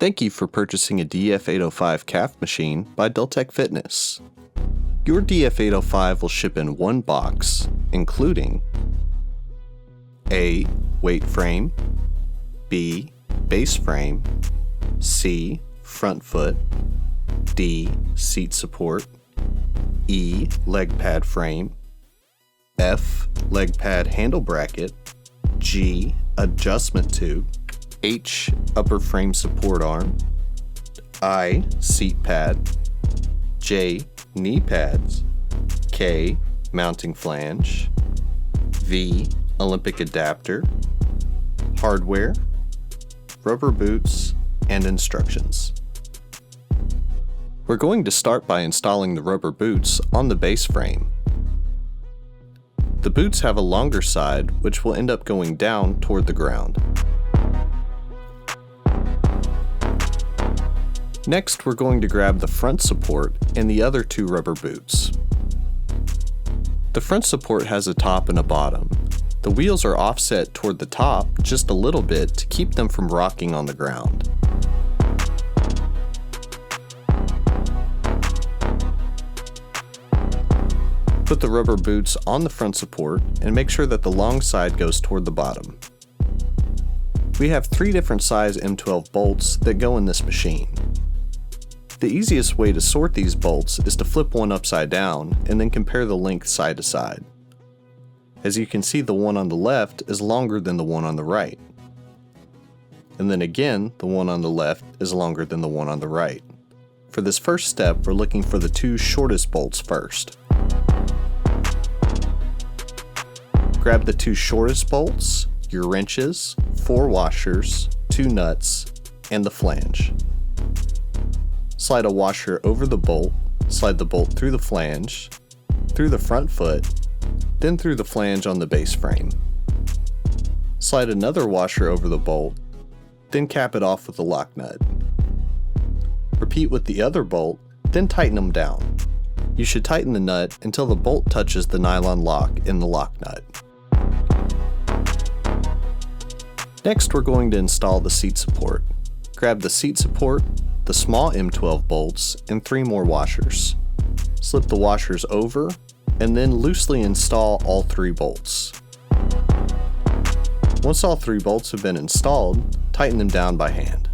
Thank you for purchasing a DF805 calf machine by Deltech Fitness. Your DF805 will ship in one box, including A. Weight frame, B. Base frame, C. Front foot, D. Seat support, E. Leg pad frame, F. Leg pad handle bracket, G. Adjustment tube, H. Upper frame support arm, I. Seat pad, J. Knee pads, K. Mounting flange, V. Olympic adapter, hardware, rubber boots, and instructions. We're going to start by installing the rubber boots on the base frame. The boots have a longer side, which will end up going down toward the ground. Next, we're going to grab the front support and the other two rubber boots. The front support has a top and a bottom. The wheels are offset toward the top just a little bit to keep them from rocking on the ground. Put the rubber boots on the front support and make sure that the long side goes toward the bottom. We have 3 different size M12 bolts that go in this machine. The easiest way to sort these bolts is to flip one upside down and then compare the length side to side. As you can see, the one on the left is longer than the one on the right. And then again, the one on the left is longer than the one on the right. For this first step, we're looking for the 2 shortest bolts first. Grab the 2 shortest bolts, your wrenches, 4 washers, 2 nuts, and the flange. Slide a washer over the bolt, slide the bolt through the flange, through the front foot, then through the flange on the base frame. Slide another washer over the bolt, then cap it off with a lock nut. Repeat with the other bolt, then tighten them down. You should tighten the nut until the bolt touches the nylon lock in the lock nut. Next, we're going to install the seat support. Grab the seat support, the small M12 bolts, and 3 more washers. Slip the washers over, and then loosely install all 3 bolts. Once all 3 bolts have been installed, tighten them down by hand.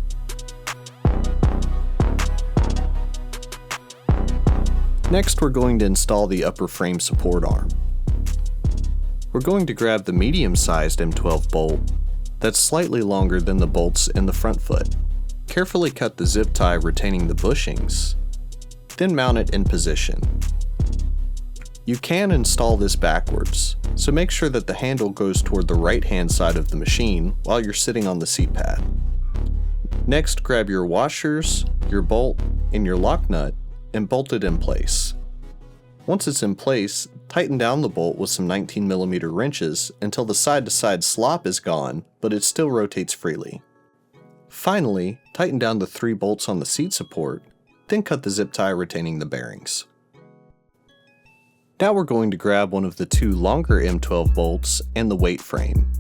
Next, we're going to install the upper frame support arm. We're going to grab the medium-sized M12 bolt that's slightly longer than the bolts in the front foot. Carefully cut the zip tie retaining the bushings, then mount it in position. You can install this backwards, so make sure that the handle goes toward the right-hand side of the machine while you're sitting on the seat pad. Next, grab your washers, your bolt, and your lock nut and bolt it in place. Once it's in place, tighten down the bolt with some 19mm wrenches until the side-to-side slop is gone, but it still rotates freely. Finally, tighten down the 3 bolts on the seat support, then cut the zip tie retaining the bearings. Now we're going to grab one of the 2 longer M12 bolts and the weight frame.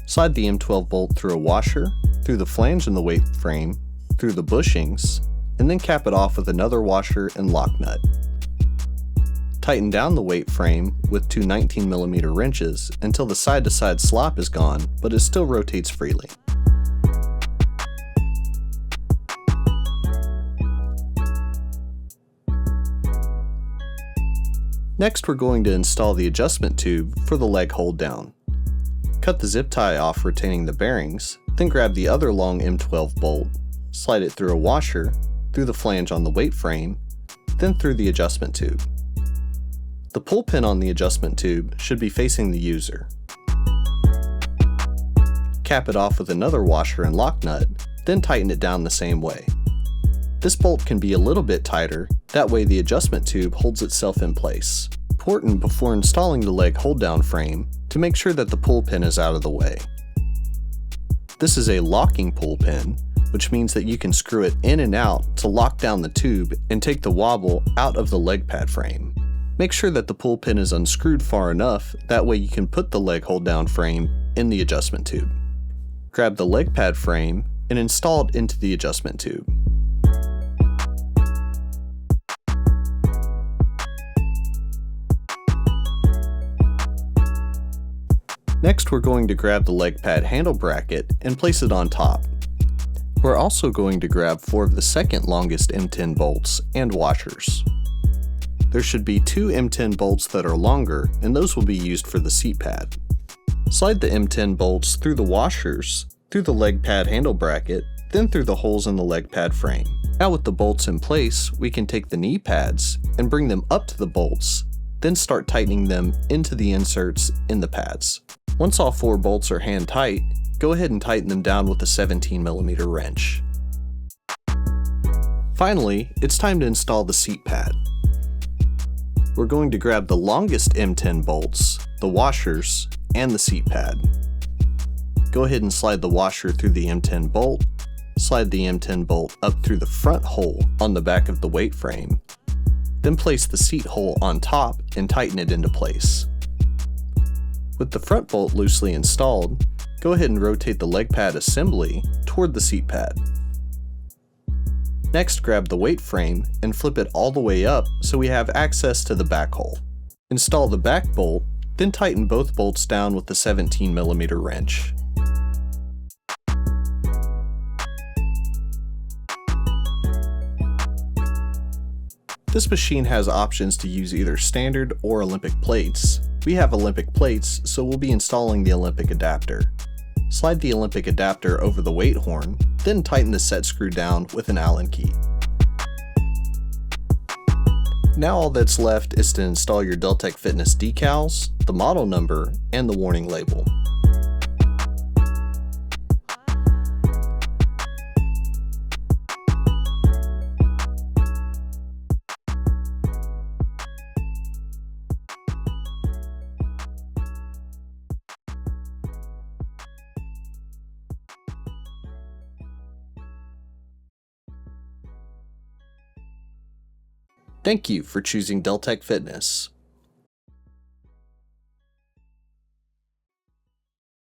Slide the M12 bolt through a washer, through the flange in the weight frame, through the bushings, and then cap it off with another washer and lock nut. Tighten down the weight frame with 2 19mm wrenches until the side-to-side slop is gone, but it still rotates freely. Next, we're going to install the adjustment tube for the leg hold down. Cut the zip tie off retaining the bearings, then grab the other long M12 bolt, slide it through a washer, through the flange on the weight frame, then through the adjustment tube. The pull pin on the adjustment tube should be facing the user. Cap it off with another washer and lock nut, then tighten it down the same way. This bolt can be a little bit tighter, that way the adjustment tube holds itself in place. Important before installing the leg hold down frame to make sure that the pull pin is out of the way. This is a locking pull pin, which means that you can screw it in and out to lock down the tube and take the wobble out of the leg pad frame. Make sure that the pull pin is unscrewed far enough, that way you can put the leg hold down frame in the adjustment tube. Grab the leg pad frame and install it into the adjustment tube. Next, we're going to grab the leg pad handle bracket and place it on top. We're also going to grab 4 of the second longest M10 bolts and washers. There should be 2 M10 bolts that are longer, and those will be used for the seat pad. Slide the M10 bolts through the washers, through the leg pad handle bracket, then through the holes in the leg pad frame. Now with the bolts in place, we can take the knee pads and bring them up to the bolts, then start tightening them into the inserts in the pads. Once all 4 bolts are hand tight, go ahead and tighten them down with a 17mm wrench. Finally, it's time to install the seat pad. We're going to grab the longest M10 bolts, the washers, and the seat pad. Go ahead and slide the washer through the M10 bolt, slide the M10 bolt up through the front hole on the back of the weight frame, then place the seat hole on top and tighten it into place. With the front bolt loosely installed, go ahead and rotate the leg pad assembly toward the seat pad. Next, grab the weight frame and flip it all the way up so we have access to the back hole. Install the back bolt, then tighten both bolts down with the 17mm wrench. This machine has options to use either standard or Olympic plates. We have Olympic plates, so we'll be installing the Olympic adapter. Slide the Olympic adapter over the weight horn, then tighten the set screw down with an Allen key. Now all that's left is to install your Deltech Fitness decals, the model number, and the warning label. Thank you for choosing Deltech Fitness.